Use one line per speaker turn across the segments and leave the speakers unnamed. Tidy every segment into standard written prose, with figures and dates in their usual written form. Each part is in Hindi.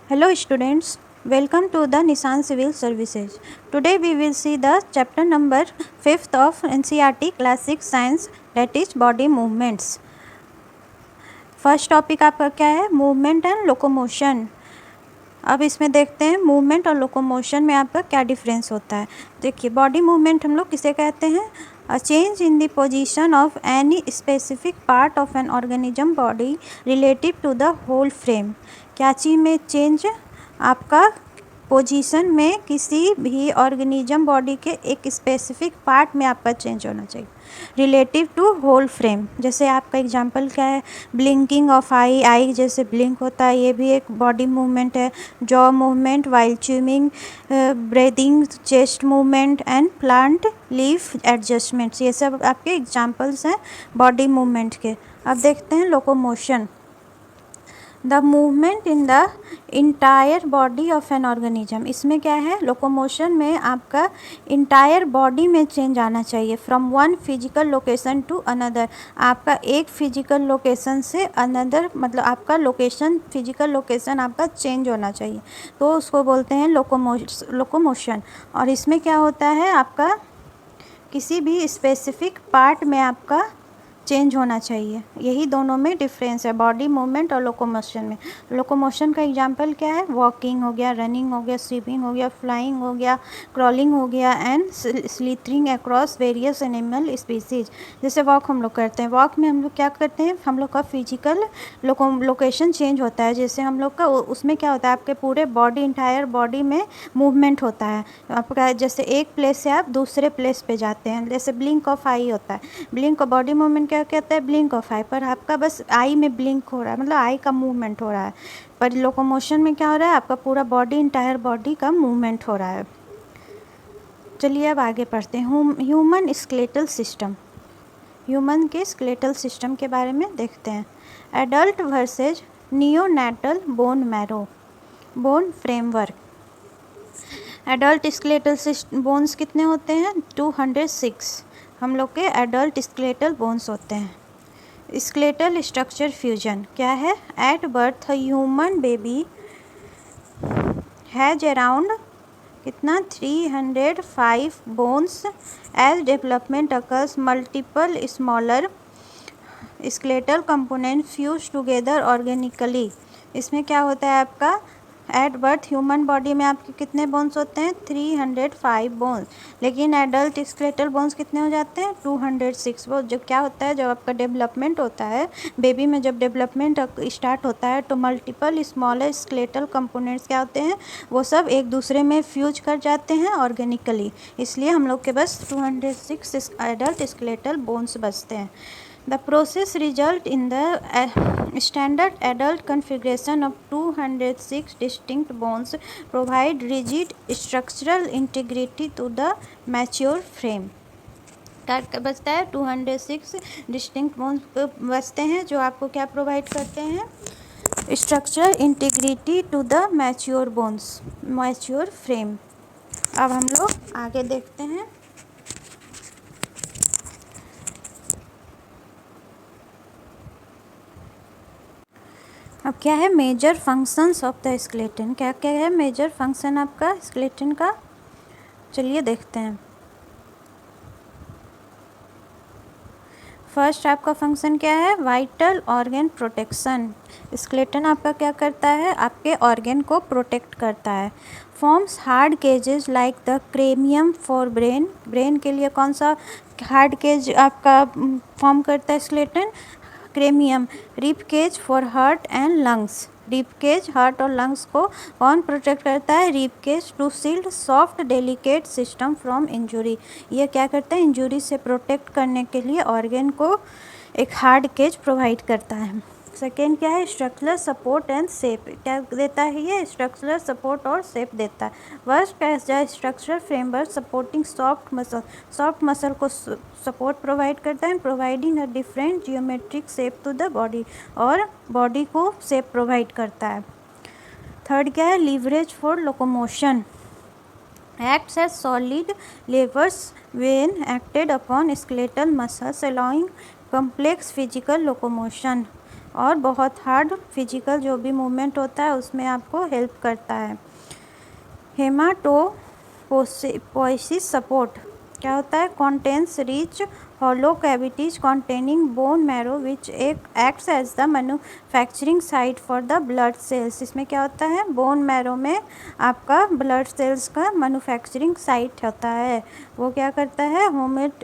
Hello students, welcome to the Nissan Civil Services. Today we will see the chapter number 5th of NCERT Classic Science, that is body movements. First topic आपका क्या है? Movement and locomotion. अब इसमें देखते हैं मूवमेंट और लोकोमोशन में आपका क्या डिफरेंस होता है. देखिए, बॉडी मूवमेंट हम लोग किसे कहते हैं? A change in the position of any specific part of an organism body relative to the whole frame. क्या चीज़ में चेंज? आपका पोजीशन में किसी भी ऑर्गेनिज्म बॉडी के एक स्पेसिफिक पार्ट में आपका चेंज होना चाहिए रिलेटिव टू होल फ्रेम. जैसे आपका एग्जांपल क्या है? ब्लिंकिंग ऑफ आई. आई जैसे ब्लिंक होता है, ये भी एक बॉडी मूवमेंट है. Jaw movement while chewing, breathing, chest movement and plant leaf adjustments, ये सब आपके एग्जांपल्स हैं बॉडी मूवमेंट के. अब देखते हैं locomotion. The movement in the entire body of an organism. इसमें क्या है? लोकोमोशन में आपका इंटायर बॉडी में चेंज आना चाहिए. From one physical location to another. आपका एक फिजिकल लोकेशन से अनदर, मतलब आपका लोकेशन, फिजिकल लोकेशन आपका चेंज होना चाहिए, तो उसको बोलते हैं लोकोमोशन. और इसमें क्या होता है? आपका किसी भी स्पेसिफिक पार्ट में आपका चेंज होना चाहिए. यही दोनों में डिफरेंस है, बॉडी मूवमेंट और लोकोमोशन में. लोकोमोशन का एग्जांपल क्या है? वॉकिंग हो गया, रनिंग हो गया, स्वीपिंग हो गया, फ्लाइंग हो गया, क्रॉलिंग हो गया and slithering across various animal species. जैसे वॉक हम लोग करते हैं, वॉक में हम लोग क्या करते हैं? हम लोग का फिजिकल लोकेशन चेंज होता है. जैसे हम लोग का उसमें क्या होता है? आपके पूरे बॉडी, इंटायर बॉडी में मूवमेंट होता है आपका. जैसे एक प्लेस से आप दूसरे प्लेस पे जाते हैं, जैसे ब्लिंक ऑफ आई होता है. ब्लिंक ऑफ बॉडी मूवमेंट क्या कहता है? ब्लिंक ऑफ आई. पर आपका बस आई में ब्लिंक हो रहा है, मतलब आई का मूवमेंट हो रहा है. पर लोकोमोशन में क्या हो रहा है? आपका पूरा बॉडी, इंटायर बॉडी का मूवमेंट हो रहा है. चलिए अब आगे पढ़ते हैं. Human skeletal system. ह्यूमन के स्केलेटल सिस्टम के बारे में देखते हैं. Adult versus neonatal bone marrow. Bone framework. Adult skeletal bones कितने होते हैं? 206 हम लोग के एडल्ट स्केलेटल बोन्स होते हैं. स्केलेटल स्ट्रक्चर फ्यूजन क्या है? At birth human baby has around कितना? 305 bones. As development occurs multiple smaller skeletal component fuse together organically. इसमें क्या होता है? आपका एट बर्थ ह्यूमन बॉडी में आपके कितने बोन्स होते हैं? 305 बोन्स. लेकिन एडल्ट स्केलेटल बोन्स कितने हो जाते हैं? 206. वो जो क्या होता है, जब आपका डेवलपमेंट होता है बेबी में, जब डेवलपमेंट स्टार्ट होता है तो मल्टीपल स्मॉलर स्केलेटल कंपोनेंट्स क्या होते हैं? वो सब एक दूसरे में फ्यूज कर जाते हैं ऑर्गेनिकली. इसलिए हम लोग के बस 206 एडल्ट स्केलेटल बोन्स बचते हैं. The process result in the standard adult configuration of 206 distinct bones provide rigid structural integrity to the mature frame. क्या बचता है? 206 डिस्टिंक्ट बोन्स बचते हैं, जो आपको क्या प्रोवाइड करते हैं? Structural integrity to the mature bones, mature frame. अब हम लोग आगे देखते हैं. अब क्या है major functions of the skeleton? क्या क्या है मेजर फंक्शन आपका स्केलेटन का? चलिए देखते हैं. फर्स्ट आपका फंक्शन क्या है? Vital organ protection. स्केलेटन आपका क्या करता है? आपके ऑर्गन को प्रोटेक्ट करता है. Forms hard cages like the cranium for brain. Brain के लिए कौन सा हार्ड केज आपका फॉर्म करता है skeleton? Cranium. Rib cage for heart and lungs. Rib cage heart और लंग्स को कौन प्रोटेक्ट करता है? Rib cage. To shield soft delicate system from injury. ये क्या करता है? इंजुरी से प्रोटेक्ट करने के लिए ऑर्गन को एक हार्ड केज प्रोवाइड करता है. सेकेंड क्या है? Structural support and shape. क्या देता है ये? स्ट्रक्चरल सपोर्ट और शेप देता है. Worst as the structural framework supporting soft muscle. Soft muscle को सपोर्ट प्रोवाइड करता है, providing a different geometric shape to the body, और बॉडी को शेप प्रोवाइड करता है. थर्ड क्या है? Leverage for locomotion. acts as solid levers when acted upon skeletal muscles allowing complex physical locomotion. और बहुत हार्ड फिजिकल जो भी मूवमेंट होता है उसमें आपको हेल्प करता है। हेमाटोपोइसिस सपोर्ट क्या होता है? Contains rich hollow cavities containing bone marrow which acts as the manufacturing site for the blood cells. इसमें क्या होता है? बोन मैरो में आपका ब्लड सेल्स का मैन्युफैक्चरिंग साइट होता है, वो क्या करता है?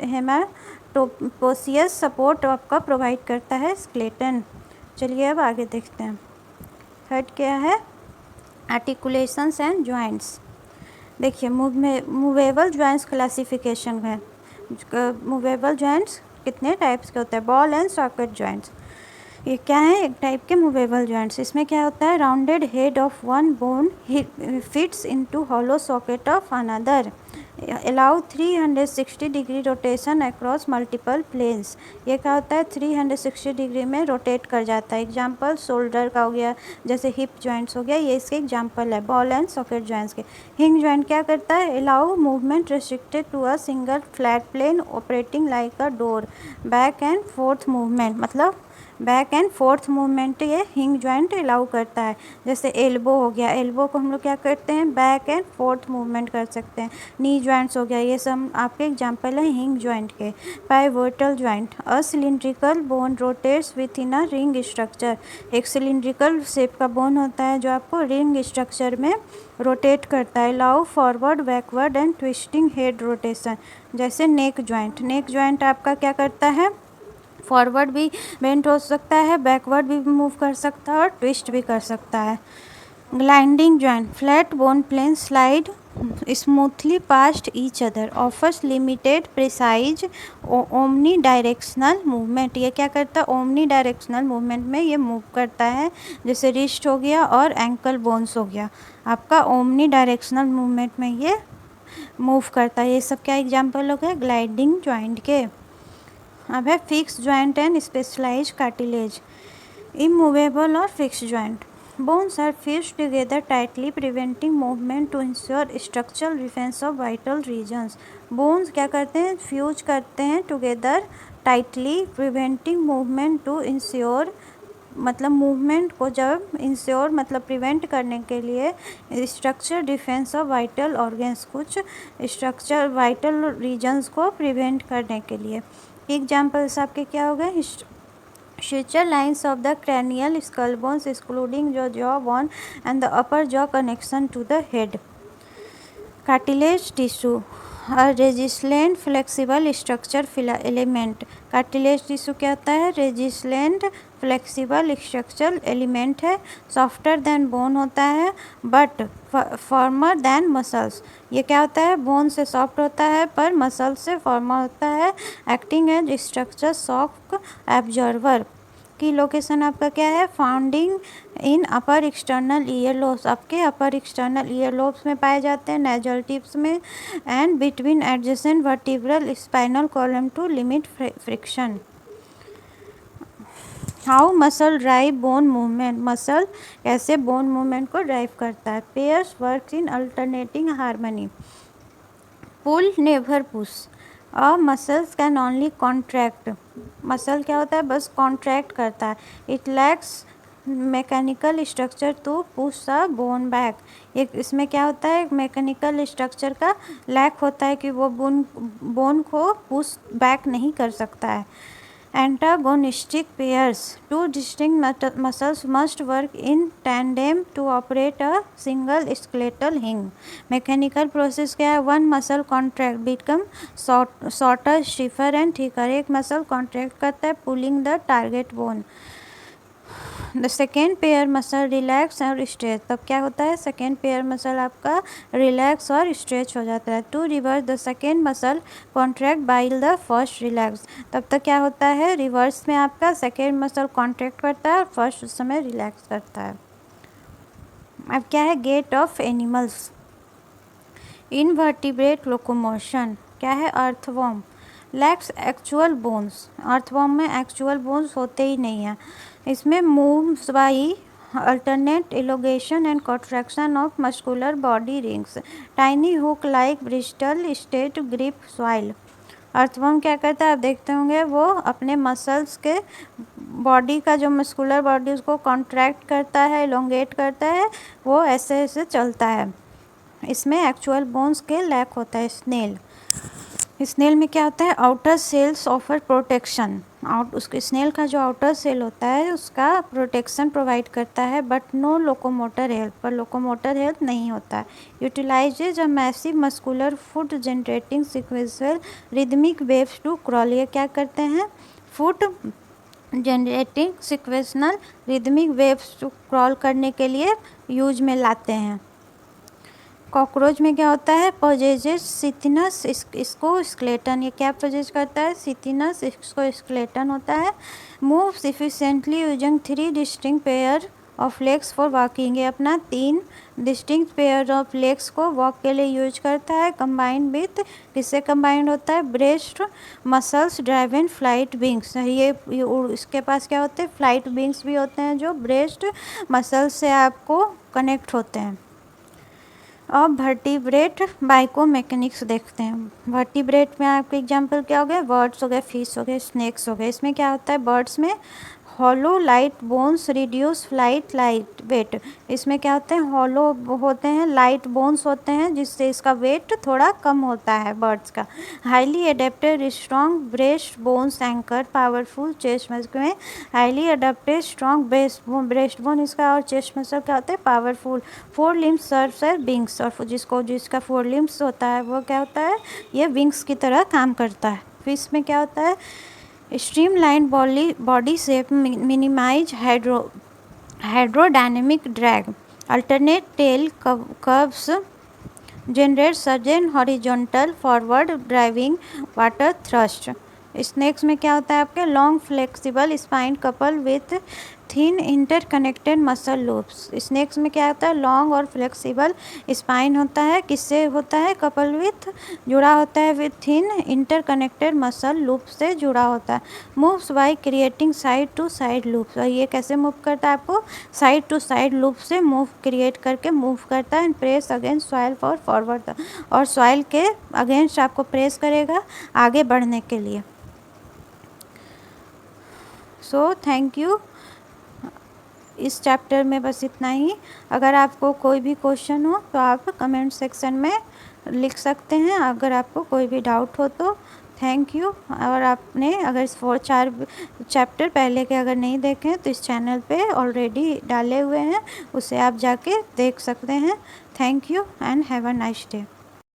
हेमाटोपोसियस सपोर्ट आपका प्रोवाइड करता है स्केलेटन। चलिए अब आगे देखते हैं। थर्ड क्या है? Articulations and joints. देखिए मूवेबल जॉइंट्स क्लासिफिकेशन है। मूवेबल जॉइंट्स कितने टाइप्स के होते हैं? बॉल एंड सॉकेट जॉइंट्स, ये क्या है? एक टाइप के मूवेबल जॉइंट्स। इसमें क्या होता है? Rounded head of one bone fits into hollow socket of another, allow 360 degree rotation across multiple planes. ये क्या होता है? 360 डिग्री में रोटेट कर जाता है। एग्जाम्पल शोल्डर का हो गया, जैसे हिप जॉइंट्स हो गया, ये इसके एग्जाम्पल है बॉल एंड सॉकेट जॉइंट्स के। हिंग जॉइंट क्या करता है? Allow movement restricted to a single flat plane operating like a door, back and forth movement, मतलब बैक एंड फोर्थ मूवमेंट ये हिंग जॉइंट अलाउ करता है। जैसे एल्बो हो गया, एल्बो को हम लोग क्या करते हैं? बैक एंड फोर्थ मूवमेंट कर सकते हैं। नी जॉइंट्स हो गया, ये सब आपके एग्जांपल है हिंग जॉइंट के। Pivotal joint, a cylindrical bone rotates with in a ring structure. एक सिलिंड्रिकल शेप का बोन होता है जो आपको रिंग स्ट्रक्चर में रोटेट करता है। Allow forward backward and twisting head rotation. जैसे नेक जॉइंट, नेक जॉइंट आपका क्या करता है? फॉरवर्ड भी बेंट हो सकता है, बैकवर्ड भी मूव कर सकता है और ट्विस्ट भी कर सकता है। Gliding joint, flat bone plane slide smoothly past each other, offers limited precise omnidirectional movement. ये क्या करता है? ओमनी डायरेक्शनल मूवमेंट में ये मूव करता है। जैसे रिस्ट हो गया और एंकल बोन्स हो गया, आपका ओमनी डायरेक्शनल मूवमेंट में ये मूव करता है। ये सब क्या एग्जाम्पल हो गए ग्लाइडिंग जॉइंट के। अब है fix joint and specialized cartilage. Immovable और fix joint, bones are fused together tightly preventing movement to ensure structural defence of vital regions. Bones क्या करते हैं? फ्यूज करते हैं together tightly preventing movement to ensure, मतलब मूवमेंट को जब इंश्योर मतलब प्रिवेंट करने के लिए structure defence of vital organs, कुछ स्ट्रक्चर वाइटल रीजन्स को प्रिवेंट करने के लिए। एग्जाम्पल्स आपके क्या हो गए? suture lines of the cranial skull bones excluding the jaw bone and the upper jaw connection to the head. Cartilage tissue, a resilient flexible structure element. Cartilage tissue क्या होता है? रेजिस्लेंट फ्लेक्सिबल स्ट्रक्चरल एलिमेंट है, सॉफ्टर देन बोन होता है बट फॉर्मर देन मसल्स। ये क्या होता है? बोन से सॉफ्ट होता है पर मसल से फॉर्मर होता है। Acting as structure shock absorber की लोकेशन आपका क्या है? Founding in upper external ear lobes, आपके अपर एक्सटर्नल ईयर लोब्स में पाए जाते हैं, नेजल टिप्स में, and between adjacent vertebral spinal column to limit friction. How muscle drive bone movement, muscle कैसे बोन मूवमेंट को ड्राइव करता है? Pairs work in alternating harmony, pull never push, a muscles can only contract. Muscle क्या होता है? बस कॉन्ट्रैक्ट करता है। It lacks mechanical structure to push the bone back. एक इसमें क्या होता है? मैकेनिकल स्ट्रक्चर का लैक होता है कि वो बोन को पुश बैक नहीं कर सकता है। Antagonistic pairs, two distinct muscles must work in tandem to operate a single skeletal hinge. Mechanical process क्या है? One muscle contract become shorter, stiffer and thicker. एक muscle contract करता है pulling the target bone. The second pair muscle relax और स्ट्रेच, तब क्या होता है? सेकेंड पेयर मसल आपका रिलैक्स और स्ट्रेच हो जाता है। To reverse the second muscle contract while the first relax, तब तक क्या होता है? रिवर्स में आपका सेकेंड मसल कॉन्ट्रैक्ट करता है और फर्स्ट उस समय रिलैक्स करता है। अब क्या है? Gait of animals, invertebrate locomotion क्या है? Earthworm lacks actual bones, earthworm में एक्चुअल बोन्स होते ही नहीं हैं। इसमें moves by alternate elongation and contraction of muscular body rings, tiny hook like bristle state grip soil. Earthworm क्या करता है, आप देखते होंगे वो अपने मसल्स के बॉडी का जो मस्कुलर बॉडी उसको कॉन्ट्रैक्ट करता है, इलोंगेट करता है, वो ऐसे ऐसे चलता है। इसमें एक्चुअल बोन्स के लैक होता है। स्नेल में क्या होता है, आउटर सेल्स ऑफर प्रोटेक्शन। उसके स्नेल का जो आउटर सेल होता है उसका प्रोटेक्शन प्रोवाइड करता है, बट नो लोकोमोटर हेल्प, पर लोकोमोटर हेल्प नहीं होता है। Utilizes a massive muscular foot generating sequential rhythmic waves to crawl. ये क्या करते हैं, foot generating sequential rhythmic waves to crawl करने के लिए यूज में लाते हैं। कॉकरोच में क्या होता है, पोजेजेस सिथिनस इसको स्केलेटन। ये क्या पोजेज करता है, सिथिनस, इसको स्केलेटन होता है। Moves efficiently using 3 distinct pair of legs for walking. ये अपना 3 डिस्टिंक्ट पेयर ऑफ लेग्स को वॉक के लिए यूज करता है। कंबाइंड विथ, किससे कंबाइंड होता है, breast muscles driven flight wings. ये इसके पास क्या होते हैं, फ्लाइट विंग्स भी होते हैं जो ब्रेस्ट मसल्स से आपको कनेक्ट होते हैं। अब वर्टिब्रेट बायोमैकेनिक्स देखते हैं। वर्टिब्रेट में आपके एग्जांपल क्या हो गए, बर्ड्स हो गए, फिश हो गए, स्नेक्स हो गए। इसमें क्या होता है, बर्ड्स में hollow light bones reduce flight light weight. इसमें क्या होते हैं, हॉलो होते हैं, लाइट बोन्स होते हैं, जिससे इसका वेट थोड़ा कम होता है बर्ड्स का। Highly adapted strong breast bones anchor powerful chest muscle में। Highly adapted strong breast bone इसका और चेस्ट मसल क्या होता है, powerful. 4 limbs serves as wings, और जिसका 4 लिम्स होता है वो क्या होता है, ये विंग्स की तरह काम करता है। फिश में क्या होता है, streamline body shape minimize hydrodynamic drag. Alternate tail curves generate sudden horizontal forward driving water thrust. Snakes में क्या होता है, आपके long flexible spine couple with thin interconnected muscle loops. Snakes में क्या होता है, लॉन्ग और फ्लेक्सिबल स्पाइन होता है, किससे होता है, कपल विथ, जुड़ा होता है with thin interconnected muscle loop से जुड़ा होता है। Moves by creating side to side loops. और ये कैसे मूव करता है, आपको साइड टू साइड लूप से मूव क्रिएट करके मूव करता है। And press against soil for forward, और सॉइल के अगेंस्ट आपको प्रेस करेगा आगे बढ़ने के लिए। So thank you. इस चैप्टर में बस इतना ही। अगर आपको कोई भी क्वेश्चन हो तो आप कमेंट सेक्शन में लिख सकते हैं, अगर आपको कोई भी डाउट हो तो। Thank you. और आपने अगर 4 चैप्टर पहले के अगर नहीं देखे तो इस चैनल पे ऑलरेडी डाले हुए हैं, उसे आप जाके देख सकते हैं। Thank you and have a nice day.